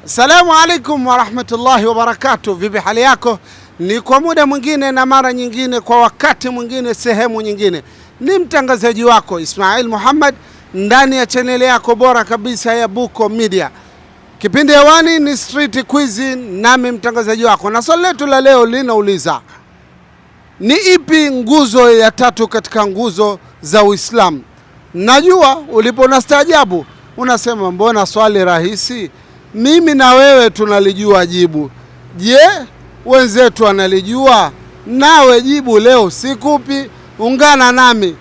Assalamu alaikum warahmatullahi wabarakatuh. Vipi hali yako? Ni kwa muda mwingine na mara nyingine, kwa wakati mwingine, sehemu nyingine. Ni mtangazaji wako Ismail Muhammad ndani ya chaneli yako bora kabisa ya Buko Media. Kipindi hewani ni Street Quiz, nami mtangazaji wako, na swali letu la leo linauliza: ni ipi nguzo ya tatu katika nguzo za Uislamu? Najua ulipo na staajabu, unasema mbona swali rahisi, mimi na wewe tunalijua jibu. Je, wenzetu wanalijua? Nawe jibu leo sikupi. Ungana nami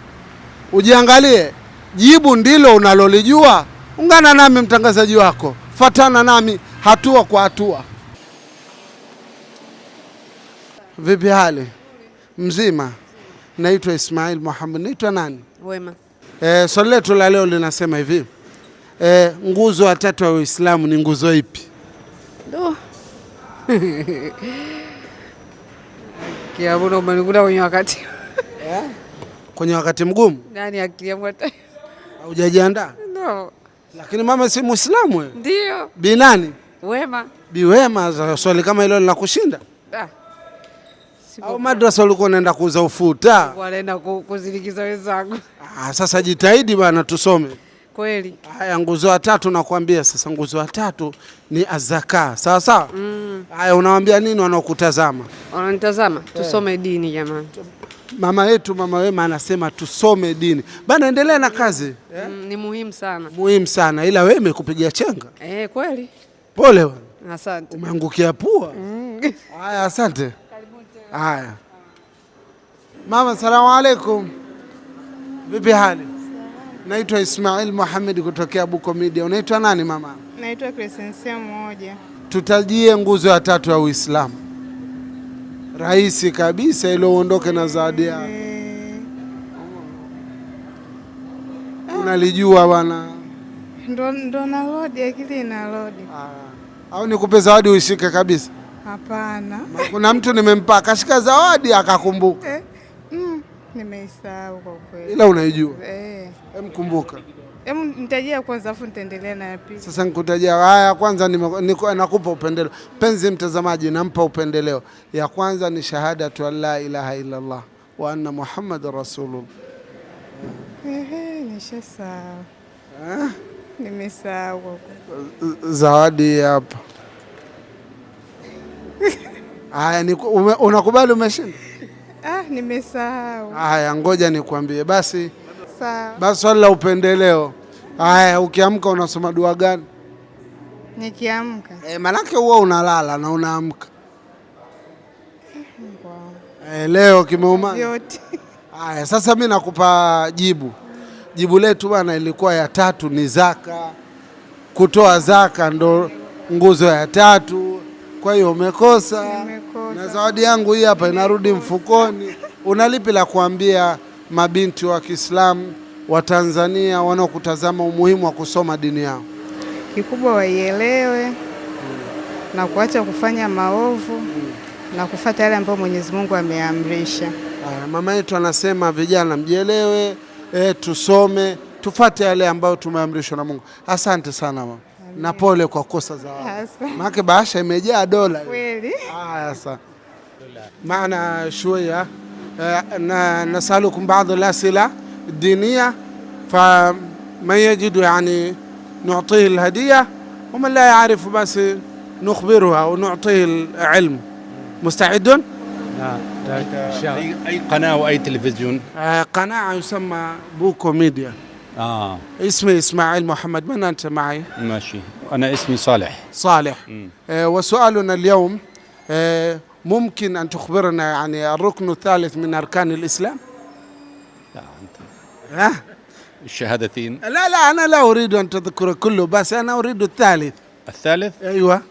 ujiangalie, jibu ndilo unalolijua. Ungana nami mtangazaji wako, fatana nami hatua kwa hatua. Vipi hali? Mzima. Naitwa Ismail Muhammad. Naitwa nani? Wema. Swali letu la leo linasema hivi: nguzo ya tatu ya Uislamu ni nguzo ipi? Kiabuno umenikuta kwenye wakati. Kwenye wakati mgumu? Nani akili yangu hata. Hujajiandaa? No. Lakini mama si Muislamu wewe? Ndio. Bi nani? Wema. Bi Wema. Swali kama hilo linakushinda? Au madrasa ulikuwa unaenda kuuza ufuta? Wanaenda kuzilikiza wenzangu. Sasa jitahidi bana, tusome. Kweli. Haya, nguzo ya tatu nakwambia sasa. Nguzo ya tatu ni azaka. Sawa sawa? Haya, unawaambia nini wanaokutazama? Wananitazama, tusome dini jamani. Mama yetu Mama Wema anasema tusome dini. Bana, endelea na kazi. Ni muhimu sana. Muhimu sana, ila wewe imekupigia chenga. Kweli. Pole bwana. Asante. Umeangukia pua. Haya, asante. Haya. Mama, salamu alaikum. Vipi hali? Naitwa Ismail Muhammad kutokea Buko Media. Unaitwa nani mama? Naitwa Crescencia Mmoja. Tutajie nguzo ya tatu ya Uislamu. Rahisi kabisa, ile uondoke na zawadi yako. Unalijua bwana? Ndo na lodi, akili ina lodi. Au nikupe zawadi uishike kabisa? Hapana. Kuna mtu nimempa akashika zawadi akakumbuka. Nimeisahau kwa kweli. Ila unaijua? Kumbuka. Nitajia kwanza afu nitaendelea na ya pili. Sasa nikutajia haya kwanza, nakupa upendeleo. Penzi mtazamaji, nampa upendeleo. Ya kwanza ni shahadatu an la ilaha illa Allah wa anna Muhammadar Rasulullah. Nishasahau. Nimesahau kwa kweli. Zawadi hapa. Haya, unakubali umeshinda? Nimesahau. Haya, ngoja nikwambie basi. Sawa. Basi swali la upendeleo. Haya, ukiamka unasoma dua gani? Nikiamka. Manake huwa unalala na unaamka. Leo kimeuma yote. Haya, sasa mimi nakupa jibu. Jibu letu bwana ilikuwa ya tatu ni zaka. Kutoa zaka ndo nguzo ya tatu. Kwa hiyo umekosa. Na zawadi yangu hii hapa inarudi mfukoni. Unalipi la kuambia mabinti wa Kiislamu wa Tanzania wanaokutazama umuhimu wa kusoma dini yao? Kikubwa waielewe na kuacha kufanya maovu na kufuata yale ambayo Mwenyezi Mungu ameamrisha. Mama yetu anasema vijana mjielewe, tusome, tufuate yale ambayo tumeamrishwa na Mungu. Asante sana mama. Na pole kwa kosa zawadi. Maana bahasha imejaa dola. Kweli. Sasa maana شوية نسألكم بعض الأسئلة الدينية، فمن يجد يعني نعطيه الهدية، ومن لا يعرف بس نخبرها ونعطيه العلم. مستعدون؟ أي قناة وأي تلفزيون؟ قناة يسمى بوكو ميديا. اسمي إسماعيل محمد. من أنت معي؟ ماشي، أنا اسمي صالح. صالح. وسؤالنا اليوم، ممكن أن تخبرنا يعني الركن الثالث من أركان الإسلام؟ لا أنت. الشهادتين. لا أنا لا أريد أن تذكر كله، بس أنا أريد الثالث. الثالث؟ أيوة.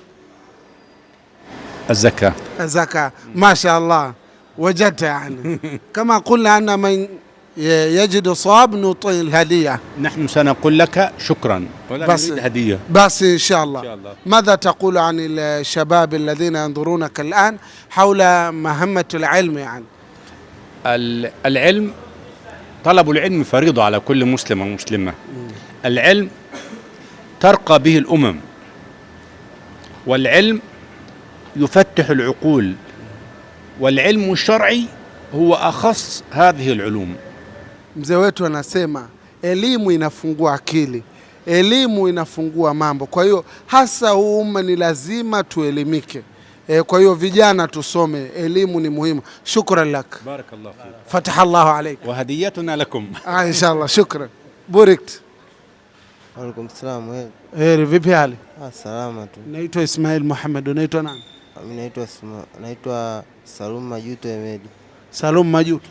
الزكاة. الزكاة. ما شاء الله وجدت يعني. كما قلنا أن من يجد صواب نعطيه الهدية. نحن سنقول لك شكرا ولا نريد هدية. بس إن شاء الله. ماذا تقول عن الشباب الذين ينظرونك الآن حول مهمة العلم يعني؟ العلم، طلب العلم فريضة على كل مسلم ومسلمة. العلم ترقى به الأمم. والعلم يفتح العقول، والعلم الشرعي هو أخص هذه العلوم. Mzee wetu anasema elimu inafungua akili, elimu inafungua mambo. Kwa hiyo hasa umma ni lazima tuelimike. Kwa hiyo vijana tusome, elimu ni muhimu. Shukran lak. Barakallahu fik. Fataha Allahu alayk. Wa hadiyatuna lakum. Inshallah, shukran. Burikt. Waalaikum salaam. Heri, vipi hali? Salama tu. Naitwa Ismail Muhammad, unaitwa nani? Mimi naitwa Salum Majuto Ahmed. Salum Majuto.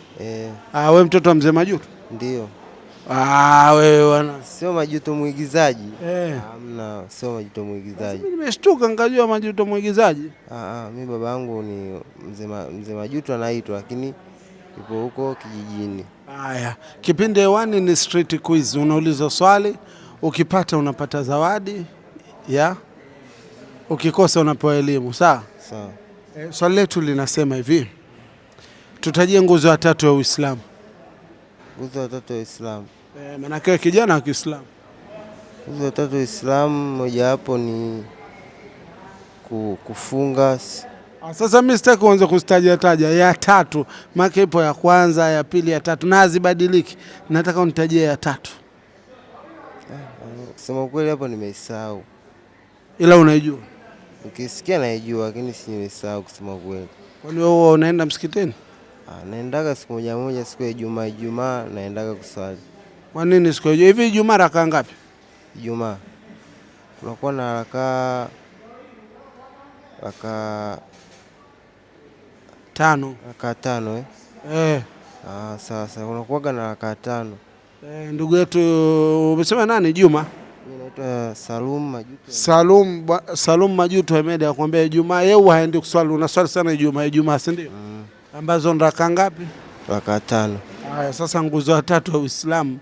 Wewe mtoto wa mzee Majuto? Ndio. Wewe bwana. Sio Majuto muigizaji. Hamna, sio Majuto muigizaji. Mimi nimeshtuka nikajua Majuto muigizaji. Mimi baba yangu ni mzee Majuto anaitwa, lakini yupo huko kijijini. Haya, kipindi hewani ni street quiz. Unauliza swali, ukipata unapata zawadi, ukikosa unapewa elimu, sawa? Sawa. Swali letu linasema hivi. Tutajie nguzo ya 3 ya Uislamu. Nguzo ya 3 ya Uislamu. Maana kijana wa Kiislamu. Nguzo ya 3 ya Uislamu moja hapo ni kufunga. Sasa mimi sitaki kuanza kustaja ya 3, maana ipo ya kwanza, ya pili, ya 3 na hazibadiliki. Nataka unitajie ya 3. Kusema kweli hapo nimeisahau. Ila unaijua? Ukisikia naijua, lakini si nimesahau kusema kweli. Kwani wewe unaenda msikitini? Naendaga siku moja, siku ya Ijumaa naendaga kuswali. Kwa nini siku hiyo? Hivi Ijumaa raka ngapi? Ijumaa tunakuwa na raka 5. Raka 5 Sasa unakuwa na raka 5. Ndugu yetu umesema nani? Juma? Mimi naitwa Salum Majuto. Salum Majuto Ahmed akwambia Ijumaa yeye haendi kuswali, unaswali sana Ijumaa, si ndio? Ambazo ni raka ngapi? Raka 5. Haya, sasa nguzo ya 3 ya Uislamu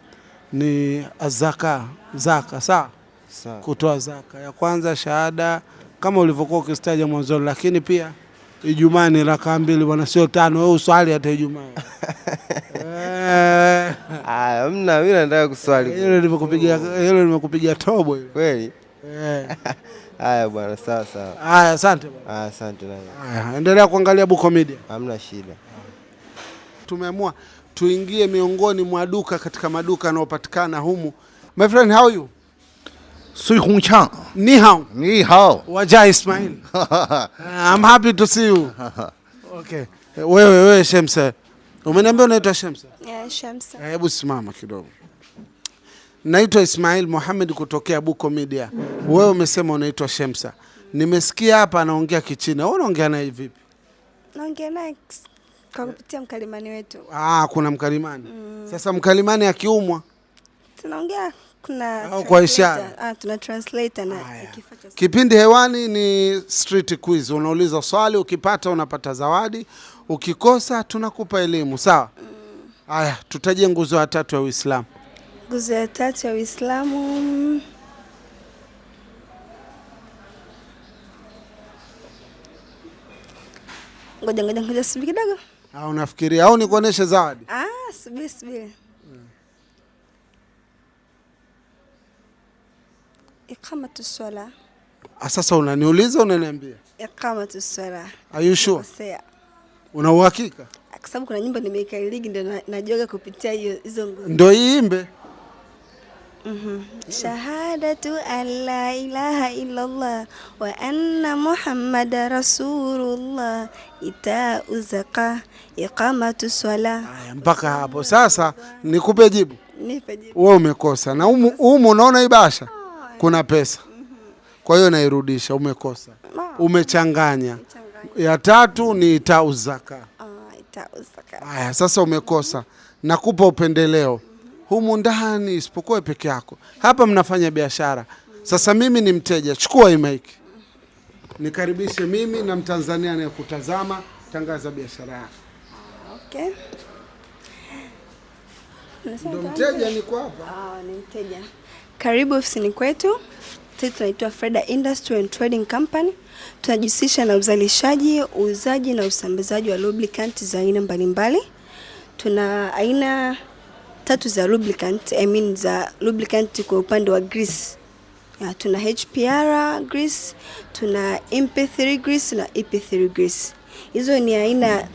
ni zaka, sawa? Sawa. Kutoa zaka. Ya kwanza shahada kama ulivyokuwa ukistaja mwanzo, lakini pia Ijumaa ni raka 2 bwana, sio 5. Wewe uswali hata Ijumaa. Mimi nataka kuswali. Hilo nimekupigia tobo hilo. Kweli? Haya bwana, sawa. Haya, asante bwana. Asante nani. Haya, endelea kuangalia Buko Media. Hamna shida. Tumeamua tuingie miongoni mwa duka katika maduka yanayopatikana humu. My friend, how are you? Sui Hong Chang. Ni hao. Ni hao. Wajah Ismail. I'm happy to see you. Okay. Wewe Shemsa. Umeniambia unaitwa Shemsa? Shamsa. Hebu simama kidogo. Naitwa Ismail Muhammad kutokea Buko Media. Wewe umesema unaitwa Shemsa. Nimesikia hapa anaongea Kichina. Wewe unaongea naye vipi? Naongea naye kwa kupitia mkalimani wetu. Kuna mkalimani. Sasa mkalimani akiumwa tunaongea kwa ishara. Tuna translator na ikifuata. Kipindi hewani ni street quiz. Unauliza swali, ukipata unapata zawadi, ukikosa tunakupa elimu, sawa? Haya, tutajie nguzo ya 3 ya Uislamu. Nguzo ya 3 ya Uislamu. Ngoja subiri kidogo. Unafikiria au nikuoneshe zawadi? Subiri. Iqamatu swala. Sasa unaniuliza unaniambia? Iqamatu swala. Are you sure? Una uhakika? Kwa sababu kuna nyimbo nimeikailigi ndio najoga kupitia hizo nguzo. Ndio iimbe. Shahadatu an la ilaha illallah wa anna Muhammadar Rasulullah ita'u zaka iqamatu swala. Mpaka hapo. Sasa nikupe jibu. Nipe jibu. Wewe umekosa. Na umu unaona ibasha? Kuna pesa. Kwa hiyo nairudisha, umekosa. Umechanganya. Ya 3 ni ita'u zaka. Ita'u zaka. Haya, sasa umekosa. Nakupa upendeleo. Humu ndani isipokuwa peke yako. Hapa mnafanya biashara. Sasa mimi ni mteja. Chukua hii mic. Nikaribishe mimi na Mtanzania anayekutazama, tangaza biashara yako. Okay. Ndio mteja niko hapa. Ni mteja. Karibu ofisini kwetu. Sisi tunaitwa Freda Industry and Trading Company. Tunajihusisha na uzalishaji, uuzaji na usambazaji wa lubricant za aina mbalimbali. Tuna aina 3 za lubricant, za lubricant kwa upande wa grease. Ya, tuna HPR grease, tuna MP3 grease na EP3 grease. Hizo ni aina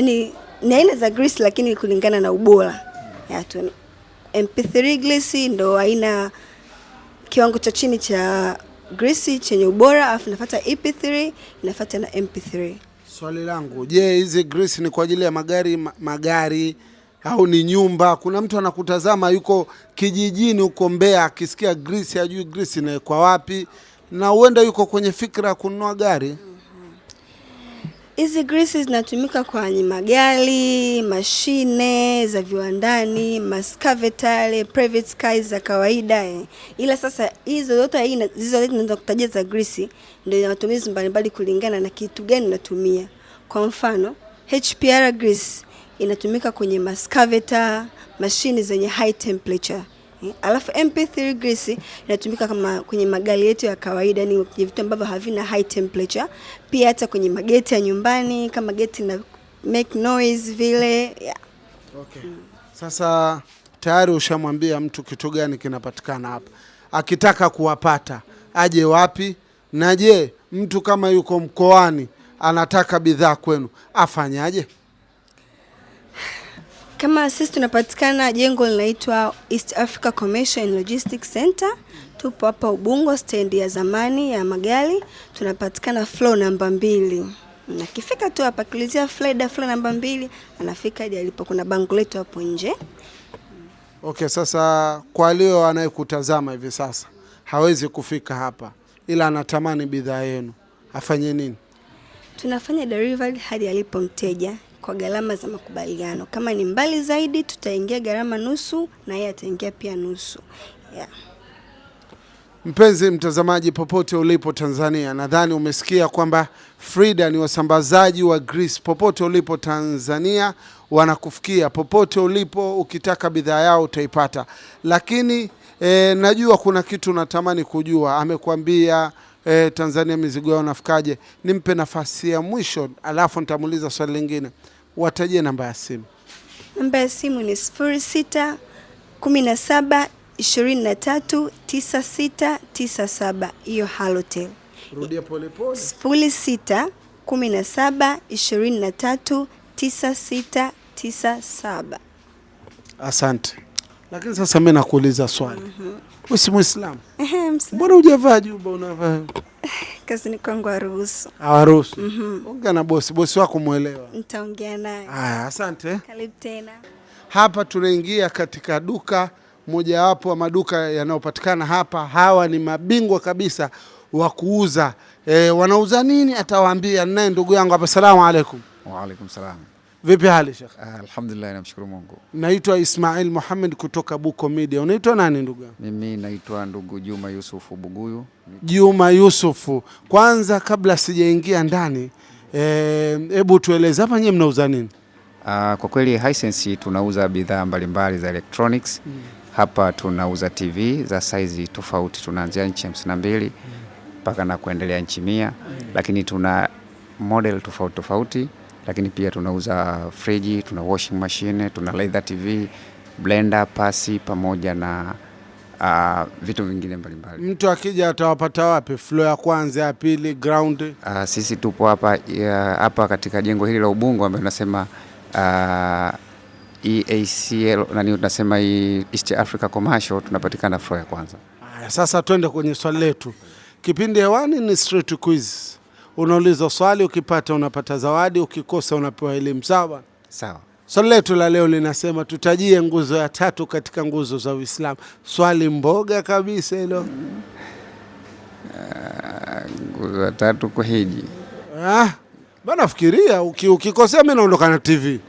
ni aina za grease lakini kulingana na ubora. Ya, tuna MP3 grease ndo aina kiwango cha chini cha grease chenye ubora, afu inafuata EP3, inafuata na MP3. Swali langu, je, hizi grease ni kwa ajili ya magari au ni nyumba? Kuna mtu anakutazama yuko kijijini huko Mbeya akisikia grease hajui grease inawekwa wapi, na huenda yuko kwenye fikra ya kununua gari. Hizi greases zinatumika kwenye magari, mashine za viwandani, maskavetale, private cars za kawaida. Ila sasa hizo zote tunaweza kutajia za grease ndio matumizi mbalimbali kulingana na kitu gani unatumia. Kwa mfano, HPR grease inatumika kwenye maskaveta, mashine zenye high temperature. Alafu MP3 grease inatumika kama kwenye magari yetu ya kawaida, ni vitu ambavyo havina high temperature. Pia hata kwenye mageti ya nyumbani kama geti na make noise vile. Yeah. Okay. Sasa tayari ushamwambia mtu kitu gani kinapatikana hapa. Akitaka kuwapata aje wapi? Na je, mtu kama yuko mkoani anataka bidhaa kwenu afanyaje? Kama sisi tunapatikana jengo linaitwa East Africa Commercial and Logistics Center. Tupo hapa Ubungo, stand ya zamani ya magari. Tunapatikana floor namba 2. Na kifika tu hapa kilizia floor namba 2, anafika hadi alipo kuna bango letu hapo nje. Okay, sasa kwa leo anayekutazama hivi sasa hawezi kufika hapa ila anatamani bidhaa yenu, afanye nini? Tunafanya delivery hadi alipo mteja kwa gharama za makubaliano. Kama ni mbali zaidi tutaingia gharama nusu na yeye ataingia pia nusu. Yeah. Mpenzi mtazamaji popote ulipo Tanzania, nadhani umesikia kwamba Frida ni wasambazaji wa grease. Popote ulipo Tanzania wanakufikia, popote ulipo ukitaka bidhaa yao utaipata. Lakini najua kuna kitu natamani kujua. Amekwambia Tanzania mizigo yao nafikaje? Nimpe nafasi ya mwisho alafu nitamuuliza swali lingine. Watajie namba ya simu. Namba ya simu ni 06 17 23 9697. Hiyo Halotel. Rudia pole pole. 06 17 23 9697. Asante. Lakini sasa mimi nakuuliza swali. Wewe si Muislamu? Mbona hujavaa juba unavaa? Kazi ni kwangu haruhusu. Haruhusu. Ongea na bosi wako muelewa. Nitaongea naye. Haya, asante. Karibu tena. Hapa tunaingia katika duka mojawapo wa maduka yanayopatikana hapa. Hawa ni mabingwa kabisa wa kuuza. Wanauza nini atawaambia. Naye ndugu yangu hapa. Asalamu alaykum. Wa alaykum salam. Vipi hali Sheikh? Alhamdulillah, namshukuru Mungu. Naitwa Ismail Muhammad kutoka Buko Media. Unaitwa nani ndugu yangu? Mimi naitwa ndugu Juma Yusufu Buguyu. Juma Yusufu. Kwanza kabla sijaingia ndani, hebu tueleze hapa nyinyi mnauza nini? Kwa kweli Hisense tunauza bidhaa mbalimbali za electronics. Hapa tunauza TV za size tofauti, tunaanzia inchi 52 mpaka na kuendelea inchi 100. Lakini tuna model tofauti tofauti. Lakini pia tunauza friji, tuna washing machine, tuna leather TV, blender, pasi pamoja na vitu vingine mbalimbali. Mtu akija atawapata wapi? Floor ya kwanza, ya pili, ground? Sisi tupo hapa katika jengo hili la Ubungo ambayo tunasema EACL tunasema East Africa Commercial, tunapatikana floor ya kwanza. Sasa twende kwenye swali letu. Kipindi hewani ni street quiz. Unauliza swali, ukipata unapata zawadi, ukikosa unapewa elimu. Sawa? Sawa. Swali letu la leo linasema tutajie nguzo ya 3 katika nguzo za Uislamu. Swali mboga kabisa hilo. Nguzo ya 3 kuhiji. Bana fikiria, ukikosea mimi naondoka na TV.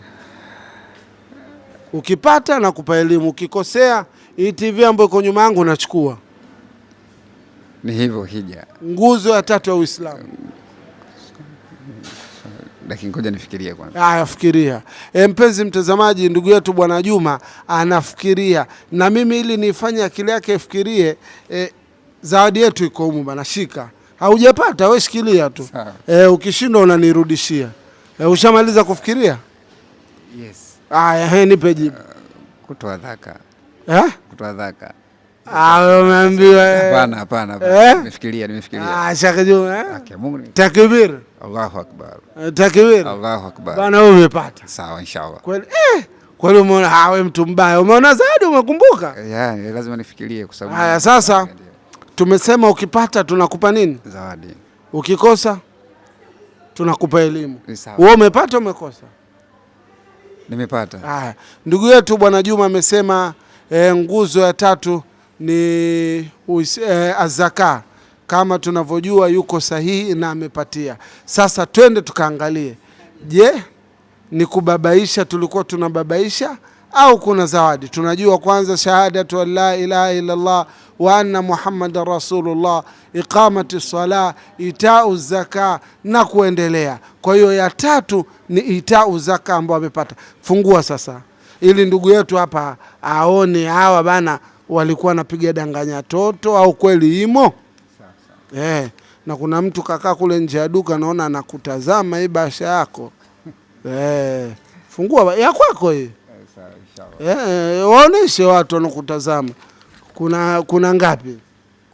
Ukipata nakupa elimu, ukikosea hii TV ambayo iko nyuma yangu nachukua. Ni hivyo hija. Nguzo ya 3 ya Uislamu. Lakini ngoja nifikirie kwanza. Haya, fikiria. Mpenzi mtazamaji, ndugu yetu Bwana Juma anafikiria, na mimi ili nifanye akili yake ifikirie. Zawadi yetu iko humu bana, shika. Haujapata wewe shikilia tu. Ukishindwa unanirudishia. Ushamaliza kufikiria? Yes. Haya, nipe jibu. Kutoa dhaka. Kutoa dhaka. Umeambiwa. Hapana. Nimefikiria. Sheikh Juma. Mungu. Takbir. Allahu Akbar. Takbir. Allahu Akbar. Bwana wewe umepata. Sawa inshallah. Kweli kweli umeona wewe mtu mbaya. Umeona zawadi umekumbuka? Lazima nifikirie kwa sababu. Haya sasa tumesema ukipata tunakupa nini? Zawadi. Ukikosa tunakupa elimu. Wewe umepata umekosa? Nimepata. Haya. Ndugu yetu Bwana Juma amesema nguzo ya tatu ni azaka. Kama tunavyojua yuko sahihi na amepatia. Sasa twende tukaangalie. Je, ni kubabaisha tulikuwa tunababaisha au kuna zawadi? Tunajua kwanza shahadatu an la ilaha illa Allah wa anna Muhammadar Rasulullah, iqamati sala, itau zaka na kuendelea. Kwa hiyo ya tatu ni itau zaka ambao amepata. Fungua sasa ili ndugu yetu hapa aone hawa bana walikuwa napiga danganya toto au kweli imo. Na kuna mtu kakaa kule nje ya duka naona anakutazama hii basha yako. Fungua ya kwako hii. Waoneshe watu wanakutazama. Kuna ngapi?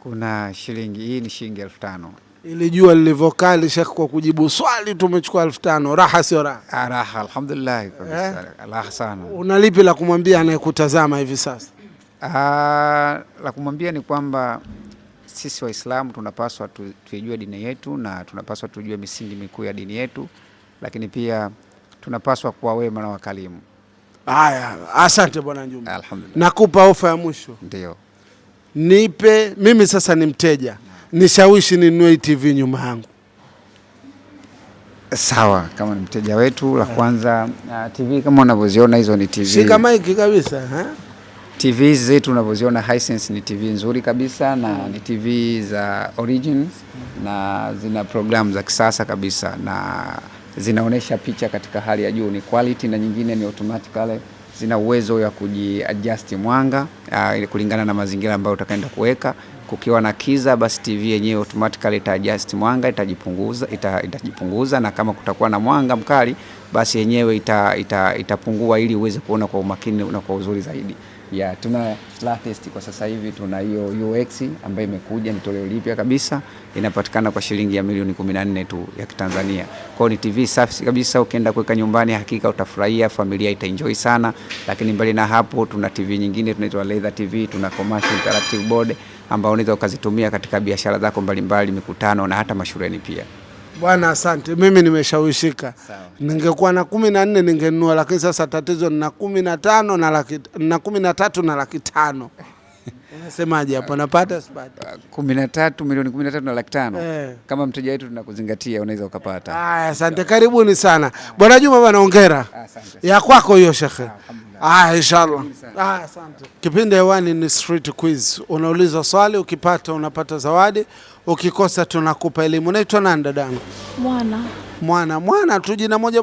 Kuna shilingi, hii ni shilingi 5,000. Ili jua lilivokali Sheikh kwa kujibu swali tumechukua 5,000. Raha sio raha? Raha alhamdulillah kabisa. Raha sana. Unalipi la kumwambia anayekutazama hivi sasa? La kumwambia ni kwamba sisi Waislamu tunapaswa tuijue dini yetu na tunapaswa tujue misingi mikuu ya dini yetu, lakini pia tunapaswa kuwa wema na wakalimu. Haya, asante Bwana Juma. Alhamdulillah. Nakupa ofa ya mwisho. Ndio. Nipe mimi sasa ni mteja. Nishawishi ninunue TV nyuma yangu. Sawa, kama ni mteja wetu la kwanza TV kama unavyoziona hizo ni TV. Shika mic kabisa, TV zetu unavyoziona Hisense ni TV nzuri kabisa na ni TV za origins na zina programu za kisasa kabisa na zinaonesha picha katika hali ya juu, ni quality, na nyingine ni automatically zina uwezo ya kujiadjust mwanga kulingana na mazingira ambayo utakaenda kuweka. Kukiwa na kiza basi TV yenyewe automatically itaadjust mwanga, itajipunguza na kama kutakuwa na mwanga mkali basi yenyewe itapungua ili uweze kuona kwa umakini na kwa uzuri zaidi. Tuna latest kwa sasa hivi, tuna hiyo UX ambayo imekuja ni toleo lipya kabisa, inapatikana kwa shilingi ya milioni 14 tu ya Kitanzania. Kwa hiyo ni TV safi kabisa, ukienda kuweka nyumbani hakika utafurahia, familia itaenjoy sana. Lakini mbali na hapo tuna TV nyingine tunaitwa Leather TV, tuna commercial interactive board ambao unaweza ukazitumia katika biashara zako mbalimbali, mikutano na hata mashuleni pia. Bwana asante, mimi nimeshawishika. Ningekuwa na 14 ningenunua, lakini sasa tatizo nina 15 na 13 na 500,000. Unasemaje hapo, napata sipata? 13 milioni 13 na 500,000. Kama mteja wetu tunakuzingatia unaweza ukapata. Asante, karibuni sana. Bwana Juma bwana, hongera. Ya kwako hiyo shekhe. Inshallah. Asante. Kipindi hewani ni Street Quiz. Unauliza swali, ukipata unapata zawadi, ukikosa tunakupa elimu. Unaitwa nani dadangu? Mwana tu jina moja.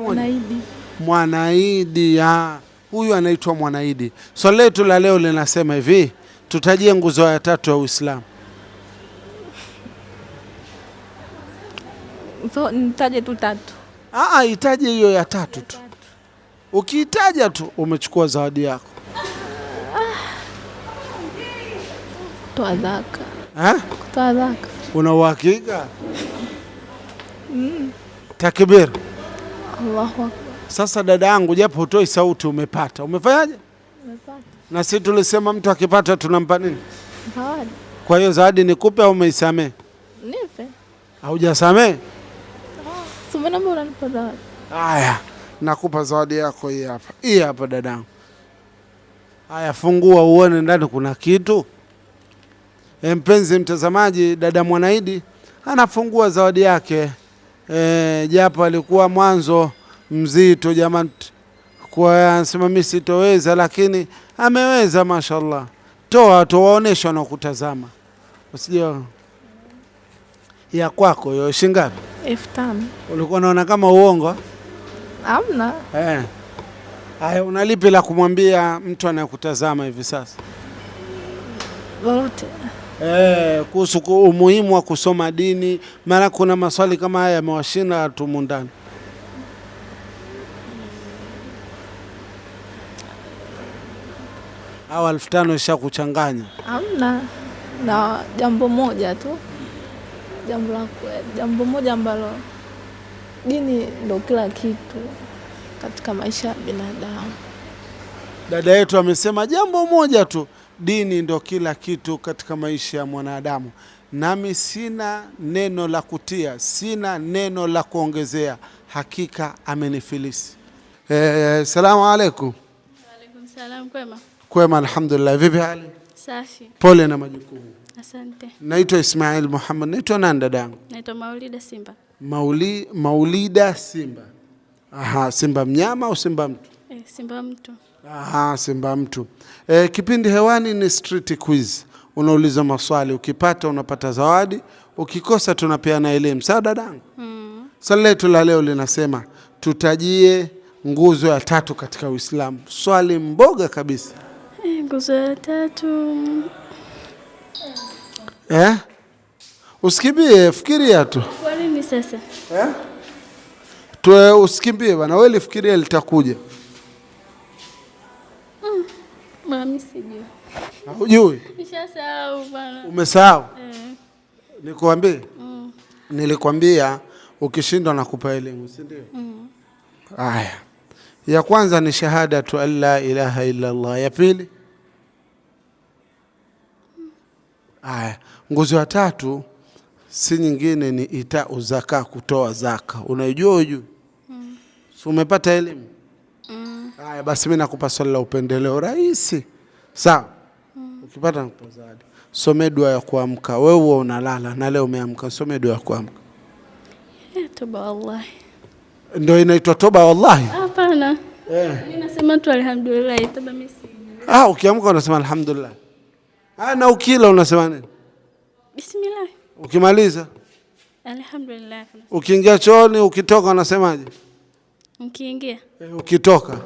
Mwanaidi. Huyu anaitwa Mwanaidi. Swali letu la leo linasema hivi, tutajie nguzo ya tatu ya Uislamu. Nitaje tu tatu. Itaje hiyo ya tatu tu. Ukiitaja tu umechukua zawadi yako. Toa zaka. Toa zaka. Una uhakika? Takbir. Allahu Akbar. Sasa dada yangu, japo hutoi sauti umepata. Umefanyaje? Umepata. Na sisi tulisema mtu akipata tunampa nini? Zawadi. Kwa hiyo zawadi nikupe au umeisamee? Nipe. Haujasamee? Sumena mbona nipa zawadi? Haya, nakupa zawadi yako hii hapa. Hii hapa dadangu. Haya, fungua uone ndani kuna kitu. Mpenzi mtazamaji, dada Mwanaidi anafungua zawadi yake. Japo alikuwa mwanzo mzito jamani, kwa anasema mimi sitoweza, lakini ameweza mashallah. Toa waonesha na kutazama. Usije ya kwako hiyo shingapi? 5,000. Ulikuwa unaona kama uongo? Hamna. Haya, unalipi la kumwambia mtu anayekutazama hivi sasa? Lolote. Kuhusu umuhimu wa kusoma dini, mara kuna maswali kama haya yamewashinda watu mundani. au 1500 ishakuchanganya? Hamna, na jambo moja tu, jambo moja ambalo dini ndio kila kitu katika maisha ya binadamu. Dada yetu amesema jambo moja tu, dini ndio kila kitu katika maisha ya mwanadamu. Nami sina neno la kutia, sina neno la kuongezea, hakika amenifilisi. Salamu alaikum. Waalaikum salam. Kwema? Kwema alhamdulillah. Vipi hali? Safi. Pole na majukumu. Asante. Naitwa Ismail Muhammad. Naitwa nani dadangu? Naitwa Maulida Simba. Maulida Simba. Aha, Simba mnyama au Simba mtu? Simba mtu. Aha, Simba mtu. Kipindi hewani ni street quiz. Unauliza maswali, ukipata unapata zawadi, ukikosa tunapeana elimu. Sawa dadangu? Swali letu la leo linasema tutajie nguzo ya 3 katika Uislamu. Swali mboga kabisa. Nguzo ya 3. Usikimbie, fikiria tu. Kwa nini sasa? Usikimbie bana, wewe lifikiria litakuja. Mimi sijui. Hujui? Nishasahau bana. Umesahau? Nikwambie? Nilikwambia ukishindwa nakupa elimu, si ndio? Haya. Ya kwanza ni shahadatu an la ilaha illa Allah. Ya pili? Haya. Nguzo ya 3 si nyingine ni itau zaka, kutoa zaka. Unaijua hujui? So umepata elimu? Haya, basi mimi nakupa swali la upendeleo rahisi. Sawa? Ukipata nakupa zawadi. Some dua ya kuamka. Wewe huwa unalala na leo umeamka, some dua ya kuamka. Toba wallahi. Ndio inaitwa toba wallahi? Hapana. Mimi nasema tu alhamdulillah, toba mimi sijui. Ukiamka unasema alhamdulillah. Na ukila unasema nini? Bismillah. Ukimaliza? Alhamdulillah. Ukiingia chooni, ukitoka unasemaje? Ukiingia? Ukitoka?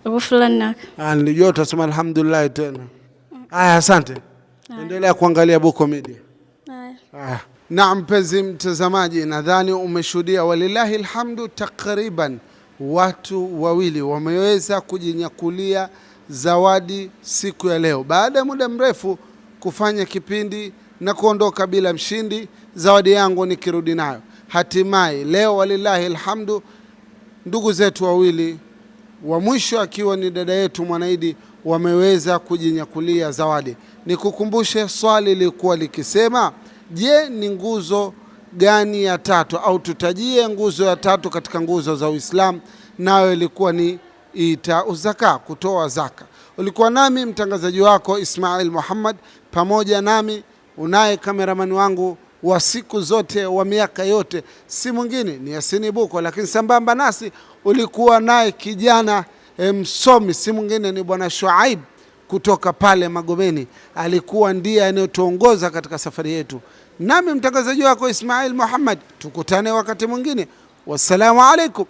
Ghufranak. Nilijua utasema alhamdulillah tena. Asante. Endelea kuangalia Buko Media. Naam, mpenzi mtazamaji, nadhani umeshuhudia walillahi alhamdu, takriban watu wawili wameweza kujinyakulia zawadi siku ya leo. Baada ya muda mrefu kufanya kipindi na kuondoka bila mshindi, zawadi yangu nikirudi nayo. Hatimaye leo walillahi alhamdu, ndugu zetu wawili wa mwisho akiwa ni dada yetu Mwanaidi wameweza kujinyakulia zawadi. Nikukumbushe swali lilikuwa likisema, je, ni nguzo gani ya 3 au tutajie nguzo ya 3 katika nguzo za Uislamu? Nayo ilikuwa ni itau zaka, kutoa zaka. Ulikuwa nami mtangazaji wako Ismail Muhammad, pamoja nami unaye kameramani wangu wa siku zote wa miaka yote, si mwingine ni Yasini Buko, lakini sambamba nasi ulikuwa naye kijana msomi, si mwingine ni bwana Shuaib kutoka pale Magomeni. Alikuwa ndiye anayetuongoza katika safari yetu. Nami mtangazaji wako Ismail Muhammad, tukutane wakati mwingine. Wassalamu alaikum.